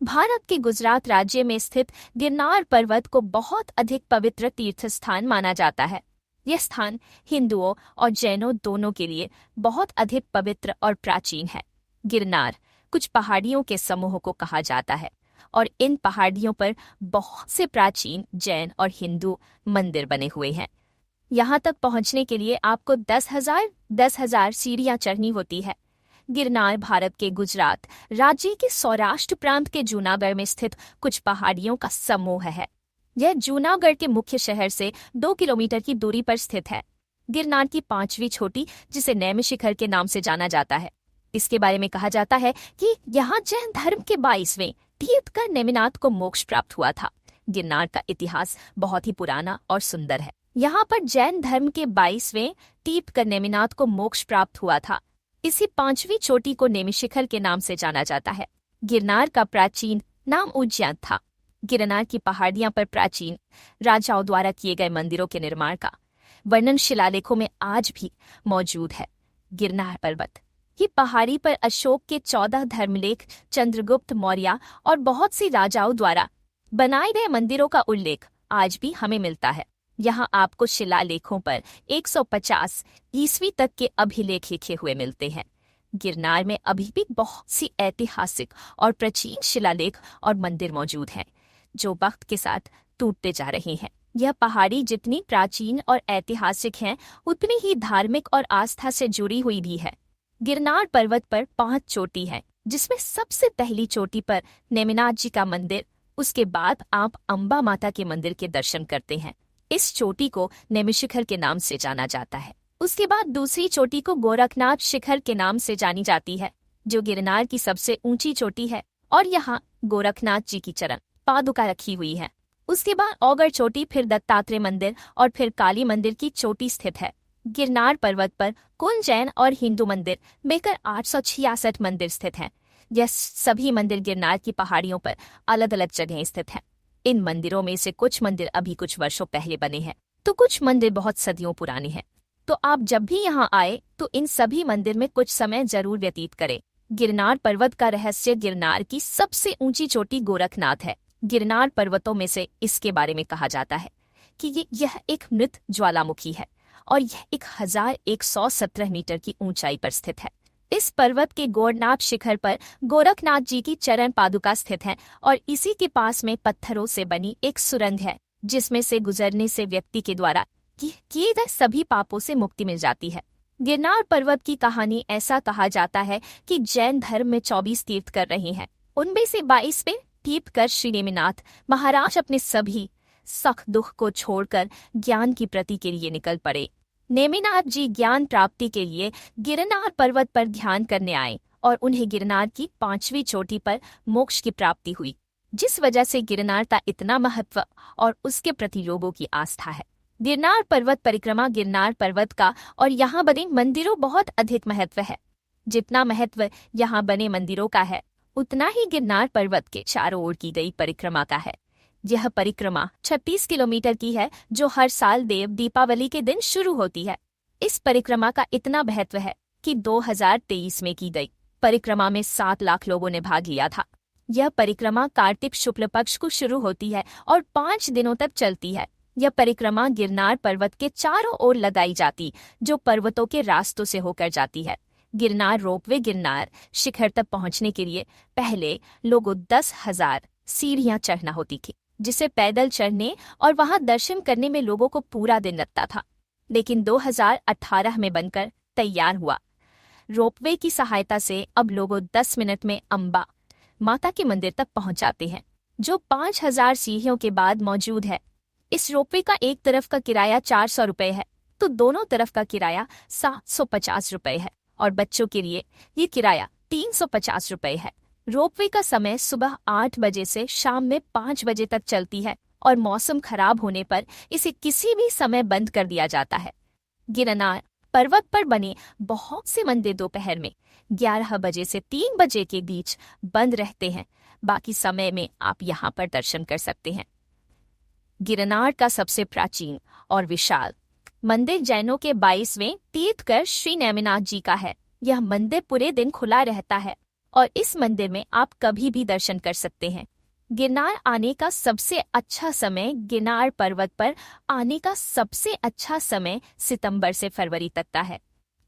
भारत के गुजरात राज्य में स्थित गिरनार पर्वत को बहुत अधिक पवित्र तीर्थ स्थान माना जाता है। यह स्थान हिंदुओं और जैनों दोनों के लिए बहुत अधिक पवित्र और प्राचीन है। गिरनार कुछ पहाड़ियों के समूह को कहा जाता है और इन पहाड़ियों पर बहुत से प्राचीन जैन और हिंदू मंदिर बने हुए हैं। यहाँ तक पहुँचने के लिए आपको 10,000 सीढ़ियाँ चढ़नी होती है। गिरनार भारत के गुजरात राज्य के सौराष्ट्र प्रांत के जूनागढ़ में स्थित कुछ पहाड़ियों का समूह है। यह जूनागढ़ के मुख्य शहर से 2 किलोमीटर की दूरी पर स्थित है। गिरनार की 5वीं चोटी, जिसे नैमिषिखर के नाम से जाना जाता है, इसके बारे में कहा जाता है कि यहाँ जैन धर्म के 22वें तीर्थंकर नेमिनाथ को मोक्ष प्राप्त हुआ था। गिरनार का इतिहास बहुत ही पुराना और सुंदर है। यहाँ पर जैन धर्म के 22वें तीर्थंकर नेमिनाथ को मोक्ष प्राप्त हुआ था। इसी 5वीं चोटी को नेमिशिखर के नाम से जाना जाता है। गिरनार का प्राचीन नाम उज्जैन था। गिरनार की पहाड़ियां पर प्राचीन राजाओं द्वारा किए गए मंदिरों के निर्माण का वर्णन शिलालेखों में आज भी मौजूद है। गिरनार पर्वत की पहाड़ी पर अशोक के 14 धर्मलेख, चंद्रगुप्त मौर्य और बहुत सी राजाओं द्वारा बनाए गए मंदिरों का उल्लेख आज भी हमें मिलता है। यहाँ आपको शिलालेखों पर 150 ईस्वी तक के अभिलेख लिखे हुए मिलते हैं। गिरनार में अभी भी बहुत सी ऐतिहासिक और प्राचीन शिलालेख और मंदिर मौजूद हैं, जो वक्त के साथ टूटते जा रहे हैं। यह पहाड़ी जितनी प्राचीन और ऐतिहासिक है, उतनी ही धार्मिक और आस्था से जुड़ी हुई भी है। गिरनार पर्वत पर 5 चोटी हैं, जिसमें सबसे पहली चोटी पर नेमिनाथ जी का मंदिर, उसके बाद आप अम्बा माता के मंदिर के दर्शन करते हैं। इस चोटी को नेमिशिखर के नाम से जाना जाता है। उसके बाद दूसरी चोटी को गोरखनाथ शिखर के नाम से जानी जाती है, जो गिरनार की सबसे ऊंची चोटी है और यहाँ गोरखनाथ जी की चरण पादुका रखी हुई है। उसके बाद औगड़ चोटी, फिर दत्तात्रेय मंदिर और फिर काली मंदिर की चोटी स्थित है। गिरनार पर्वत पर कुल जैन और हिंदू मंदिर मिलकर 866 मंदिर स्थित हैं। यह सभी मंदिर गिरनार की पहाड़ियों पर अलग अलग जगह स्थित हैं। इन मंदिरों में से कुछ मंदिर अभी कुछ वर्षों पहले बने हैं, तो कुछ मंदिर बहुत सदियों पुराने हैं। तो आप जब भी यहाँ आए तो इन सभी मंदिर में कुछ समय जरूर व्यतीत करें। गिरनार पर्वत का रहस्य गिरनार की सबसे ऊंची चोटी गोरखनाथ है। गिरनार पर्वतों में से इसके बारे में कहा जाता है कि यह एक मृत ज्वालामुखी है और यह 1117 मीटर की ऊंचाई पर स्थित है। इस पर्वत के गोरखनाथ शिखर पर गोरखनाथ जी की चरण पादुका स्थित है और इसी के पास में पत्थरों से बनी एक सुरंग है, जिसमें से गुजरने से व्यक्ति के द्वारा किए गए सभी पापों से मुक्ति मिल जाती है। गिरनार पर्वत की कहानी ऐसा कहा जाता है कि जैन धर्म में 24 तीर्थ कर रहे हैं। उनमें से 22वें तीर्थंकर श्री नेमिनाथ महाराज अपने सभी सख दुख को छोड़कर ज्ञान की प्रति के लिए निकल पड़े। नेमिनाथ जी ज्ञान प्राप्ति के लिए गिरनार पर्वत पर ध्यान करने आए और उन्हें गिरनार की 5वीं चोटी पर मोक्ष की प्राप्ति हुई, जिस वजह से गिरनार का इतना महत्व और उसके प्रति लोगों की आस्था है। गिरनार पर्वत परिक्रमा गिरनार पर्वत का और यहाँ बने मंदिरों बहुत अधिक महत्व है। जितना महत्व यहाँ बने मंदिरों का है, उतना ही गिरनार पर्वत के चारों ओर की गई परिक्रमा का है। यह परिक्रमा 36 किलोमीटर की है, जो हर साल देव दीपावली के दिन शुरू होती है। इस परिक्रमा का इतना महत्व है कि 2023 में की गई परिक्रमा में 7 लाख लोगों ने भाग लिया था। यह परिक्रमा कार्तिक शुक्ल पक्ष को शुरू होती है और 5 दिनों तक चलती है। यह परिक्रमा गिरनार पर्वत के चारों ओर लगाई जाती, जो पर्वतों के रास्तों से होकर जाती है। गिरनार रोपवे गिरनार शिखर तक पहुंचने के लिए पहले लोगों 10,000 सीढ़ियां चढ़ना होती थी, जिसे पैदल चढ़ने और वहां दर्शन करने में लोगों को पूरा दिन लगता था। लेकिन 2018 में बनकर तैयार हुआ रोपवे की सहायता से अब लोगों 10 मिनट में अम्बा माता के मंदिर तक पहुंच जाते हैं, जो 5,000 सीढ़ियों के बाद मौजूद है। इस रोपवे का एक तरफ का किराया 400 रुपये है, तो दोनों तरफ का किराया 750 रुपये है और बच्चों के लिए ये किराया 350 रुपये है। रोपवे का समय सुबह 8 बजे से शाम में 5 बजे तक चलती है और मौसम खराब होने पर इसे किसी भी समय बंद कर दिया जाता है। गिरनार पर्वत पर बने बहुत से मंदिर दोपहर में 11 बजे से 3 बजे के बीच बंद रहते हैं। बाकी समय में आप यहाँ पर दर्शन कर सकते हैं। गिरनार का सबसे प्राचीन और विशाल मंदिर जैनों के 22वें तीर्थंकर श्री नेमिनाथ जी का है। यह मंदिर पूरे दिन खुला रहता है और इस मंदिर में आप कभी भी दर्शन कर सकते हैं। गिरनार आने का सबसे अच्छा समय गिरनार पर्वत पर आने का सबसे अच्छा समय सितंबर से फरवरी तक का है।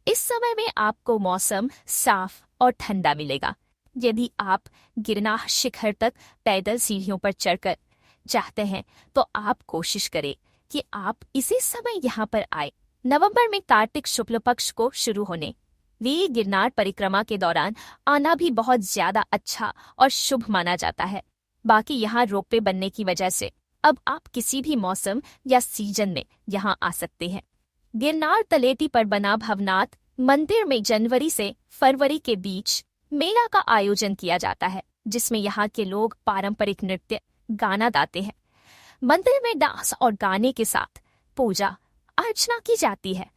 इस समय में आपको मौसम साफ और ठंडा मिलेगा। यदि आप गिरनार शिखर तक पैदल सीढ़ियों पर चढ़कर चाहते हैं तो आप कोशिश करें कि आप इसी समय यहाँ पर आए। नवंबर में कार्तिक शुक्ल पक्ष को शुरू होने वे गिरनार परिक्रमा के दौरान आना भी बहुत ज्यादा अच्छा और शुभ माना जाता है। बाकी यहाँ रोपवे बनने की वजह से अब आप किसी भी मौसम या सीजन में यहाँ आ सकते हैं। गिरनार तलेटी पर बना भवनाथ मंदिर में जनवरी से फरवरी के बीच मेला का आयोजन किया जाता है, जिसमें यहाँ के लोग पारंपरिक नृत्य गाना गाते हैं। मंदिर में डांस और गाने के साथ पूजा अर्चना की जाती है।